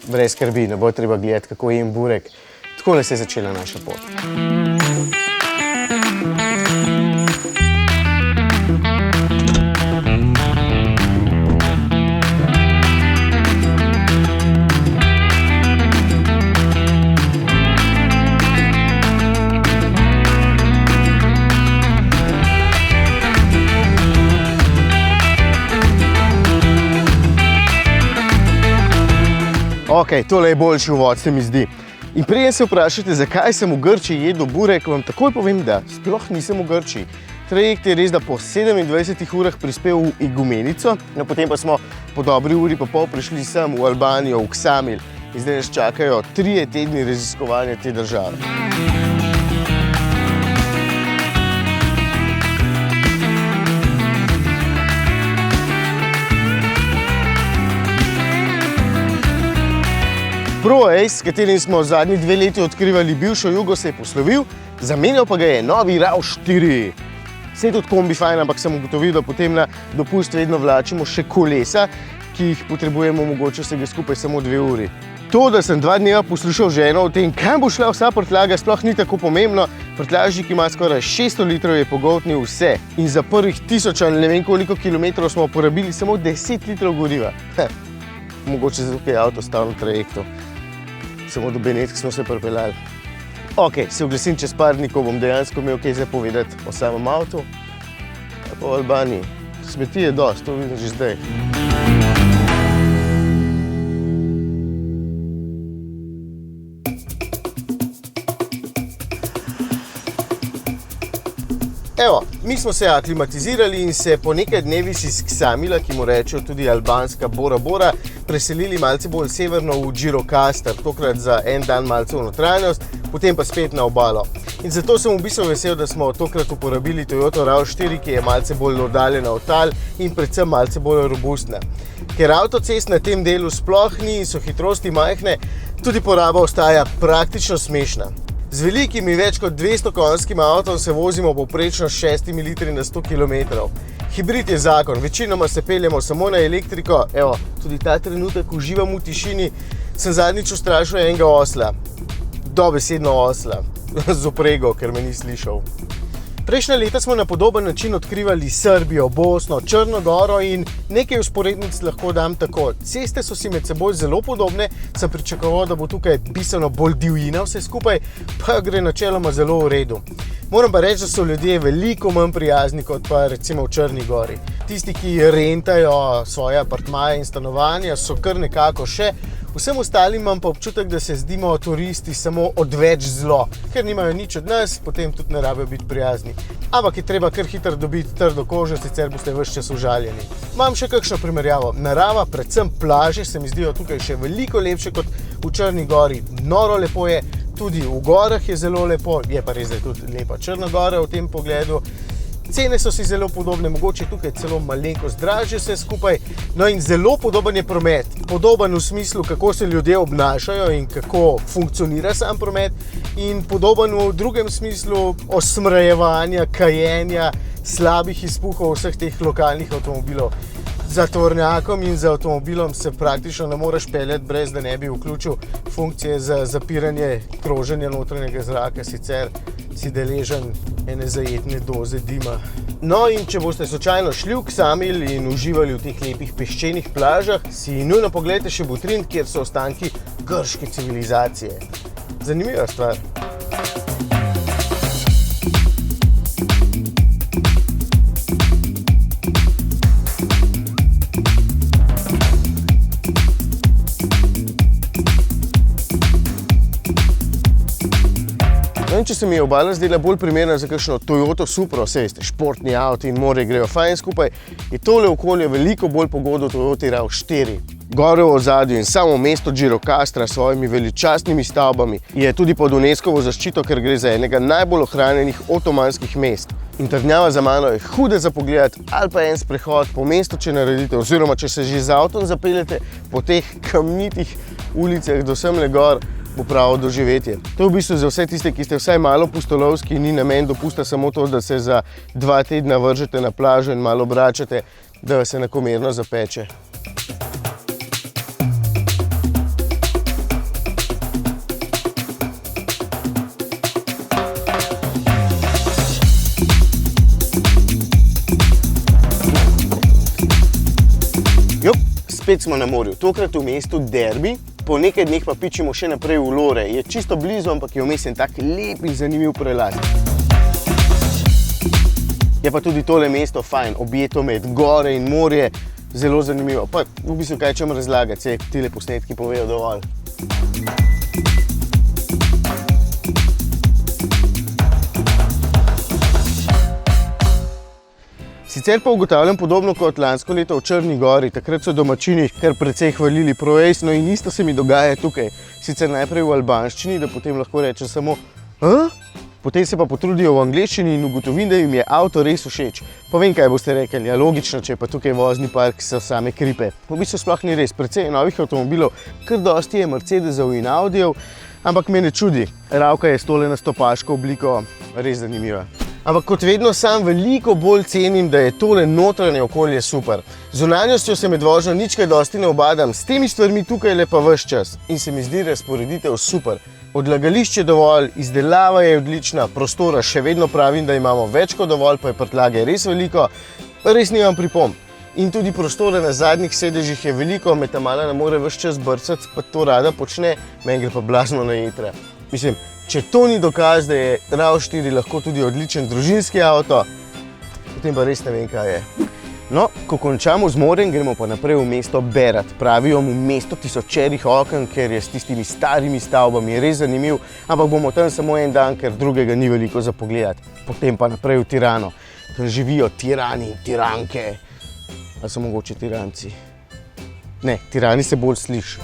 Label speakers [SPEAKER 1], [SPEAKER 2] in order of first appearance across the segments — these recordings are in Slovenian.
[SPEAKER 1] brez skrbi, ne bo treba gledati, kako jem burek. Takole se je začela naša pot. Ok, tole je boljši uvod, se mi zdi. In preden se vprašate, zakaj sem v Grčiji jedel burek, vam takoj povem, da sploh nisem v Grčiji. Trajekt je res, da po 27 urah prispel v Igumenico, no potem pa smo po dobri uri pa pol prišli sem v Albanijo, v Ksamil. In zdaj nas čakajo 3 tedni raziskovanja te države. ProAce, s katerim smo zadnji 2 leti odkrivali bivšo Jugo, se je poslovil, zamenjal pa ga je novi RAV4. Saj tudi kombi fajn, ampak sem ugotovil, da potem na dopust vedno vlačimo še kolesa, ki jih potrebujemo mogoče vsega skupaj samo 2 uri. To, da sem 2 dneva poslušal ženo o tem, kam bo šla vsa prtljaga, sploh ni tako pomembno. Prtljažnik ima skoraj 600 litrov, je pogoltnil vse. In za prvih 1000 ali ne vem koliko kilometrov smo porabili samo 10 litrov goriva. Mogoče zato je avto stal na trajektu. Samo do Benetk smo se pripeljali. Ok, se oglasim čez par dni, ko bom dejansko imel kaj zdaj povedati o samem avtu. Pa v Albaniji. Smeti je dosti, to vidim že zdaj. Evo, mi smo se aklimatizirali in se po nekaj dnevih iz Ksamila, ki mu rečejo tudi albanska Bora Bora, preselili malce bolj severno v Gjirokastar, tokrat za en dan malce v notranjost, potem pa spet na obalo. In zato sem v bistvu vesel, da smo tokrat uporabili Toyota RAV4, ki je malce bolj oddaljena od tal in predvsem malce bolj robustna. Ker avtocest na tem delu sploh ni in so hitrosti majhne, tudi poraba ostaja praktično smešna. Z velikimi več kot 200 konjskim avtom se vozimo povprečno 6 litri na 100 km. Hibrid je zakon, večinoma se peljemo samo na elektriko. Evo, tudi ta trenutek uživam v tišini, sem zadnjič ustrašil enega osla. Dobesedno osla, z oprego, ker me ni slišal. Prejšnja leta smo na podoben način odkrivali Srbijo, Bosno, Črno Goro in nekaj vzporednic lahko dam tako. Ceste so si med seboj zelo podobne, sem pričakoval, da bo tukaj bistveno bolj divjina vse skupaj, pa gre načeloma zelo v redu. Moram pa reči, da so ljudje veliko manj prijazni kot pa recimo v Črni Gori. Tisti, ki rentajo svoje apartmaje in stanovanja, so kar nekako še. Vsem ostalim imam pa občutek, da se zdimo turisti samo odveč zlo, ker nimajo nič od nas, potem tudi ne rabijo biti prijazni. Ampak je treba kar hitro dobiti trdo kožo, sicer boste ves čas užaljeni. Imam še kakšno primerjavo. Narava, predvsem plaže, se mi zdijo tukaj še veliko lepše kot v Črni Gori. Noro lepo je, tudi v gorah je zelo lepo, je pa res, da je tudi lepa Črna Gora v tem pogledu. Cene so si zelo podobne, mogoče tukaj celo malenkost dražje vse skupaj. No in zelo podoben je promet. Podoben v smislu, kako se ljudje obnašajo in kako funkcionira sam promet. In podoben v drugem smislu osmrajevanja, kajenja, slabih izpuhov vseh teh lokalnih avtomobilov. Za tovornjakom in za avtomobilom se praktično ne moreš peljati, brez da ne bi vključil funkcije za zapiranje kroženja notranjega zraka, sicer si deležen ene zajetne doze dima. No in če boste slučajno šli v Ksamil in uživali v teh lepih peščenih plažah, si nujno pogledajte še Butrint, kjer so ostanki grške civilizacije. Zanimiva stvar. Če se mi je obala zdela bolj primerna za kakšno Toyota Supro, saj veste, športni avti in more grejo fajn skupaj, je tole okolje veliko bolj pogodo Toyoti RAV4. Gore v ozadju in samo mesto Gjirokastra s svojimi veličastnimi stavbami je tudi pod UNESCO-vo zaščito, ker gre za enega najbolj ohranjenih otomanskih mest. In trdnjava za mano je hude za pogledati, ali pa en sprehod po mestu, če naredite, oziroma če se že z avtom zapeljete po teh kamnitih ulicah do semle gor, bo pravo doživetje. To je v bistvu za vse tiste, ki ste vsaj malo pustolovski, ni namen dopusta samo to, da se za 2 tedna vržete na plažo in malo obračate, da vas se enakomerno zapeče. Spet smo na morju, tokrat v mestu Derby, po nekaj dneh pa pičimo še naprej v Lore. Je čisto blizu, ampak je vmes en tak lep in zanimiv prelaz. Je pa tudi tole mesto fajn, objeto med gore in morje, zelo zanimivo. Pa v bistvu kaj čem razlagati, se tile posnetki povejo dovolj. Sicer pa ugotavljam podobno kot lansko leto v Črni gori, takrat so domačini kar precej hvalili Proace, no in isto se mi dogaja tukaj. Sicer najprej v albanščini, da potem lahko rečem samo Potem se pa potrudijo v angleščini in ugotovim, da jim je avto res všeč. Pa vem, kaj boste rekli, ja logično, če pa tukaj vozni park so same kripe. V bistvu sploh ni res, precej novih avtomobilov, kar dosti je Mercedesov in Audijev, ampak me ne čudi. Ravka je s tole nastopaško obliko res zanimiva. Ampak kot vedno sam veliko bolj cenim, da je tole notranje okolje super. Zunanjostjo se med vožnjo nič kaj dosti ne obadam, s temi stvarmi tukaj le pa ves čas in se mi zdi razporeditev super. Odlagališče dovolj, izdelava je odlična, prostora še vedno pravim, da imamo več kot dovolj, pa je prtljage res veliko, res nimam pripomb. In tudi prostora na zadnjih sedežih je veliko, me Tamara ne more ves čas brcati, pa to rada počne, meni gre pa blazno na jetra. Mislim, če to ni dokaz, da je RAV4 lahko tudi odličen družinski avto, potem pa res ne vem, kaj je. No, ko končamo z morjem, gremo pa naprej v mesto Berat. Pravijo mu mesto tisočerih oken, ker je s tistimi starimi stavbami res zanimiv, ampak bomo tam samo en dan, ker drugega ni veliko za pogledati. Potem pa naprej v Tirano. Tam živijo tirani, tiranke. Ali so mogoče tiranci? Ne, tirani se bolj sliši.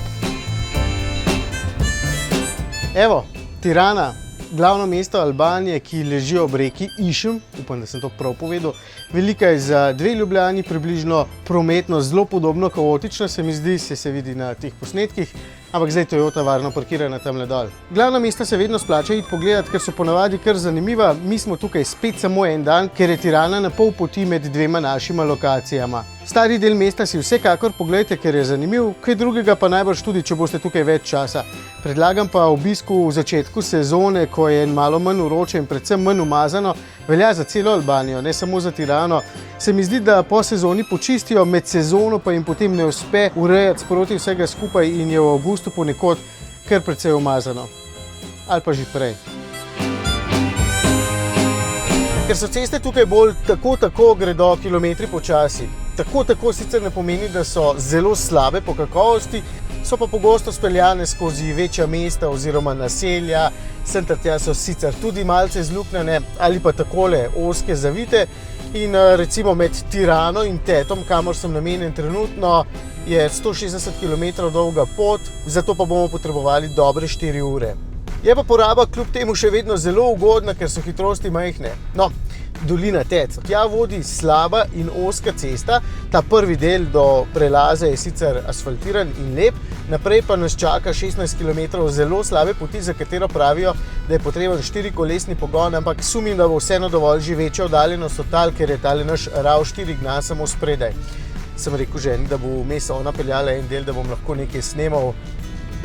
[SPEAKER 1] Evo, Tirana, glavno mesto Albanije, ki leži ob reki Išem, upam, da sem to prav povedal. Velika je za 2 Ljubljani, približno prometno zelo podobno kaotična, se mi zdi, se vidi na teh posnetkih, ampak zdaj Toyota varno parkirana tamle dol. Glavna mesta se vedno splača iti pogledati, ker so ponavadi kar zanimiva. Mi smo tukaj spet samo en dan, ker je Tirana na pol poti med dvema našima lokacijama. Stari del mesta si vsekakor pogledajte, ker je zanimiv, kaj drugega pa najbrž tudi, če boste tukaj več časa. Predlagam pa obisku v začetku sezone, ko je malo manj vroče in predvsem manj umazano, velja za celo Albanijo, ne samo za Tirano. Se mi zdi, da po sezoni počistijo, med sezono pa jim potem ne uspe urejati sproti vsega skupaj in je v avgustu ponekod kar precej umazano. Ali pa že prej. Ker so ceste tukaj bolj tako gredo kilometri počasi. Tako sicer ne pomeni, da so zelo slabe po kakovosti, so pa pogosto speljane skozi večja mesta oziroma naselja, sem ter tja so sicer tudi malce zluknjene ali pa takole ozke zavite. In recimo med Tirano in Tetom, kamor sem namenjen trenutno, je 160 km dolga pot, zato pa bomo potrebovali dobre 4 ure. Je pa poraba kljub temu še vedno zelo ugodna, ker so hitrosti majhne. No, dolina Tet. Tja vodi slaba in ozka cesta, ta prvi del do prelaza je sicer asfaltiran in lep, naprej pa nas čaka 16 km zelo slabe poti, za katero pravijo, da je potreben 4-kolesni pogon, ampak sumim, da bo vseeno dovolj že večja oddaljenost od tal, ker je tale naš RAV4 gna samo spredaj. Sem rekel ženi, da bo vmes ona peljala en del, da bom lahko nekaj snemal,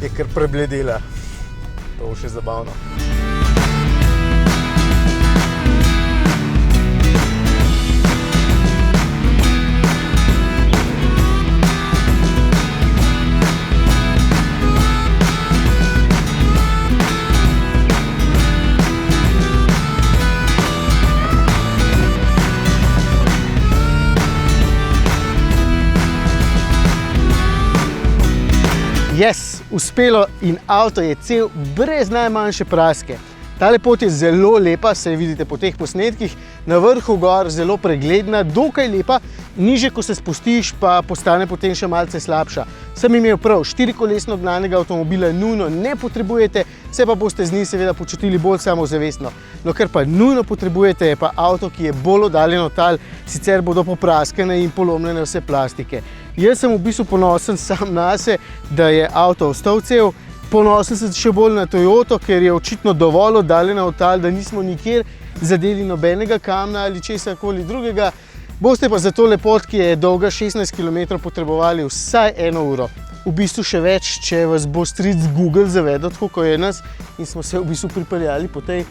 [SPEAKER 1] je kar prebledela. To bo še zabavno. Yes, uspelo in avto je cel brez najmanjše praske. Tale pot je zelo lepa, se vidite po teh posnetkih, na vrhu gor zelo pregledna, dokaj lepa, niže, ko se spustiš, pa postane potem še malce slabša. Sem imel prav, 4-kolesno gnanega avtomobila nujno ne potrebujete, se pa boste z njim seveda počutili bolj samozavestno. No, kar pa nujno potrebujete, je pa avto, ki je bolj oddaljen od tal, sicer bodo popraskane in polomljene vse plastike. Jaz sem v bistvu ponosen sam nase, da je avto ostal cel. Ponosen sem še bolj na Toyoto, ker je očitno dovolj oddaljena od tal, da nismo nikjer zadeli nobenega kamna ali česarkoli drugega. Boste pa za tole pot, ki je dolga 16 km, potrebovali vsaj 1 uro. V bistvu še več, če vas bo stric Google zavedel, tako kot je nas, in smo se v bistvu pripeljali po tej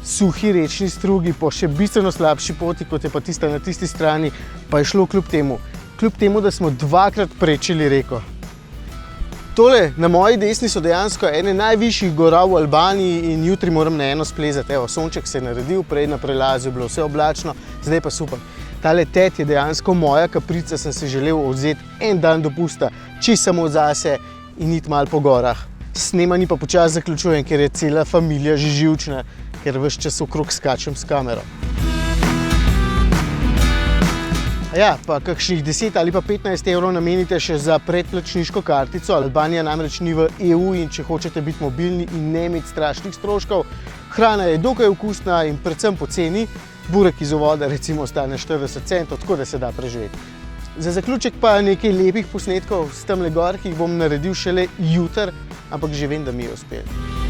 [SPEAKER 1] suhi rečni strugi, po še bistveno slabši poti, kot je pa tista na tisti strani, pa je šlo kljub temu. kljub temu, da smo dvakrat prečili reko. Tole na moji desni so dejansko ene najvišjih gora v Albaniji in jutri moram na eno splezati. Evo, sonček se je naredil, prej na prelazu je bilo vse oblačno, zdaj pa super. Tale tet je dejansko moja kaprica, sem si želel vzeti en dan dopusta, čisto samo zase in iti malo po gorah. Snemanje pa počasi zaključujem, ker je cela familija že živčna, ker ves čas okrog skačem s kamero. Ja, pa kakšnih 10 ali pa 15 evrov namenite še za predplačniško kartico. Albanija namreč ni v EU in če hočete biti mobilni in ne imeti strašnih stroškov, hrana je dokaj okusna in predvsem poceni. Burek iz uvoda recimo stane 40 centov, tako da se da preživeti. Za zaključek pa nekaj lepih posnetkov s tamle gor, ki jih bom naredil šele jutri, ampak že vem, da mi je uspelo.